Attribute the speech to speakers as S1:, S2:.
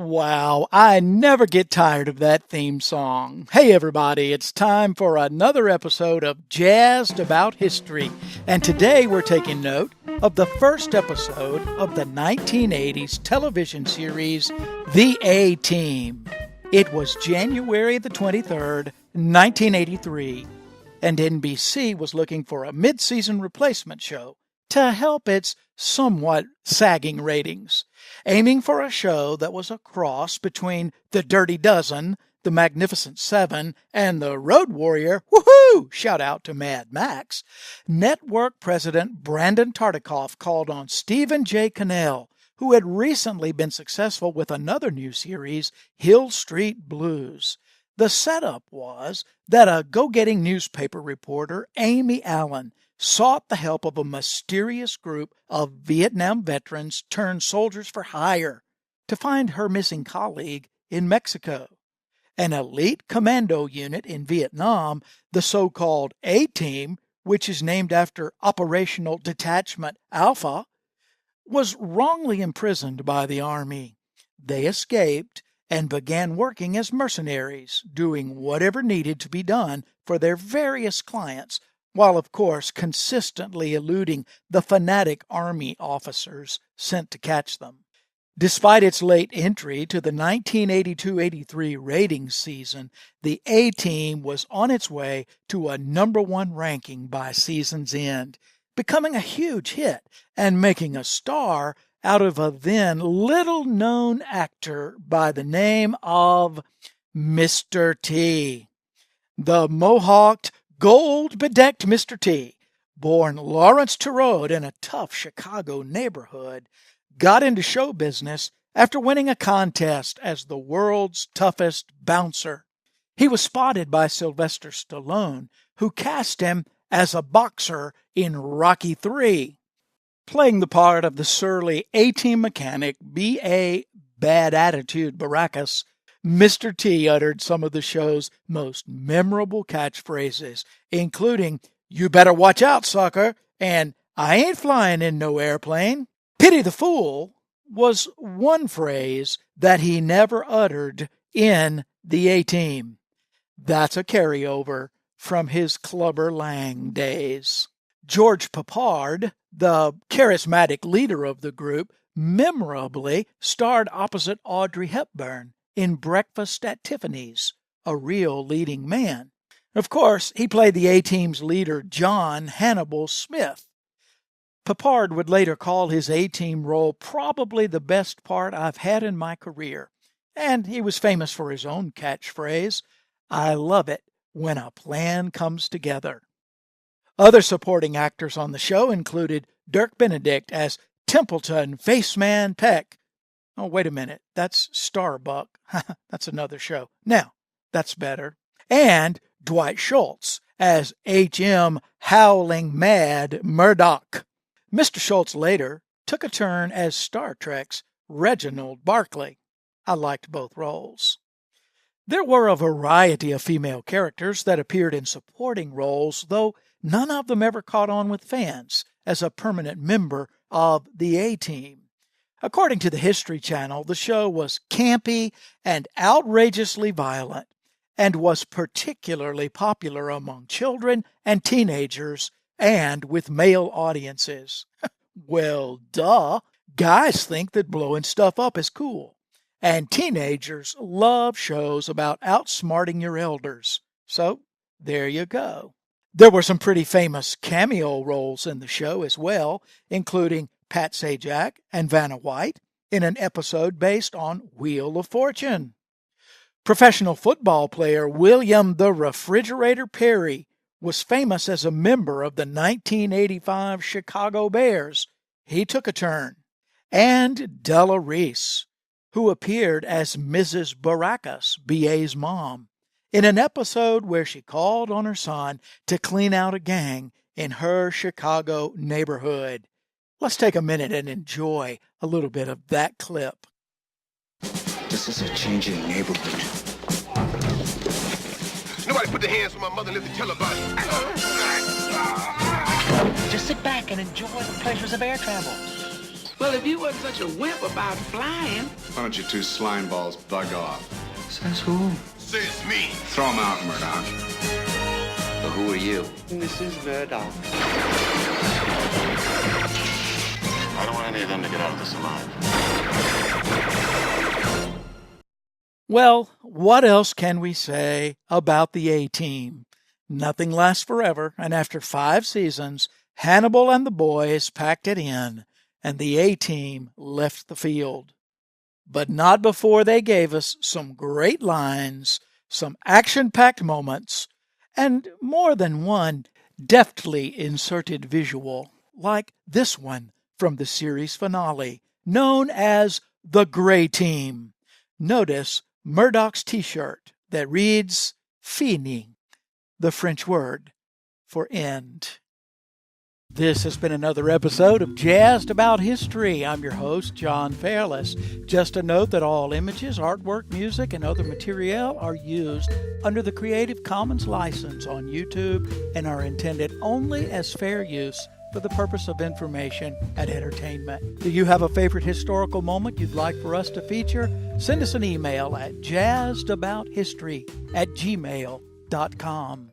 S1: Wow, I never get tired of that theme song. Hey everybody, it's time for another episode of Jazzed About History. And today we're taking note of the first episode of the 1980s television series, The A-Team. It was January the 23rd, 1983, and NBC was looking for a mid-season replacement show to help its somewhat sagging ratings, aiming for a show that was a cross between The Dirty Dozen, The Magnificent Seven, and The Road Warrior. Woohoo! Shout out to Mad Max. Network president Brandon Tartikoff called on Stephen J. Cannell, who had recently been successful with another new series, Hill Street Blues. The setup was that a go-getting newspaper reporter, Amy Allen, sought the help of a mysterious group of Vietnam veterans turned soldiers for hire to find her missing colleague in Mexico. An elite commando unit in Vietnam, the so-called A-Team, which is named after Operational Detachment Alpha, was wrongly imprisoned by the Army. They escaped and began working as mercenaries, doing whatever needed to be done for their various clients, while of course consistently eluding the fanatic Army officers sent to catch them. Despite its late entry to the 1982-83 ratings season, the A-Team was on its way to a #1 ranking by season's end, becoming a huge hit and making a star out of a then little-known actor by the name of Mr. T. The mohawked, gold-bedecked Mr. T, born Lawrence Turod in a tough Chicago neighborhood, got into show business after winning a contest as the world's toughest bouncer. He was spotted by Sylvester Stallone, who cast him as a boxer in Rocky III. Playing the part of the surly A-Team mechanic B.A. Bad Attitude Baracus, Mr. T uttered some of the show's most memorable catchphrases, including, "You better watch out, sucker," and "I ain't flying in no airplane." "Pity the fool" was one phrase that he never uttered in the A-Team. That's a carryover from his Clubber Lang days. George Peppard, the charismatic leader of the group, memorably starred opposite Audrey Hepburn in Breakfast at Tiffany's, a real leading man. Of course, he played the A-Team's leader, John Hannibal Smith. Peppard would later call his A-Team role probably the best part I've had in my career, and he was famous for his own catchphrase, "I love it when a plan comes together." Other supporting actors on the show included Dirk Benedict as Templeton Faceman Peck. Oh, wait a minute, that's Starbuck. That's another show. Now, that's better. And Dwight Schultz as H.M. Howling Mad Murdoch. Mr. Schultz later took a turn as Star Trek's Reginald Barclay. I liked both roles. There were a variety of female characters that appeared in supporting roles, though none of them ever caught on with fans as a permanent member of the A-Team. According to the History Channel, the show was campy and outrageously violent, and was particularly popular among children and teenagers and with male audiences. Well, duh. Guys think that blowing stuff up is cool, and teenagers love shows about outsmarting your elders. So, there you go. There were some pretty famous cameo roles in the show as well, including Pat Sajak and Vanna White in an episode based on Wheel of Fortune. Professional football player William the Refrigerator Perry was famous as a member of the 1985 Chicago Bears. He took a turn. And Della Reese, who appeared as Mrs. Baracus, B.A.'s mom, in an episode where she called on her son to clean out a gang in her Chicago neighborhood. Let's take a minute and enjoy a little bit of that clip.
S2: This is a changing neighborhood.
S3: Nobody put their hands on my mother and live to tell about it.
S4: Just sit back and enjoy the pleasures of air travel. Well, if you wasn't such a wimp about flying.
S5: Why don't you two slime balls bug off?
S2: Says who?
S3: Says me.
S5: Throw him out, Murdoch.
S2: But who are you?
S6: This is Murdoch.
S7: I don't want any of them to get out of this alive.
S1: Well, what else can we say about the A-Team? Nothing lasts forever, and after 5 seasons, Hannibal and the boys packed it in, and the A-Team left the field. But not before they gave us some great lines, some action-packed moments, and more than one deftly inserted visual, like this one from the series finale, known as the Gray Team. Notice Murdoch's t-shirt that reads "Fini," the French word for end. This has been another episode of Jazzed About History. I'm your host, John Fairless. Just a note that all images, artwork, music, and other material are used under the Creative Commons license on YouTube and are intended only as fair use for the purpose of information and entertainment. Do you have a favorite historical moment you'd like for us to feature? Send us an email at jazzedabouthistory@gmail.com.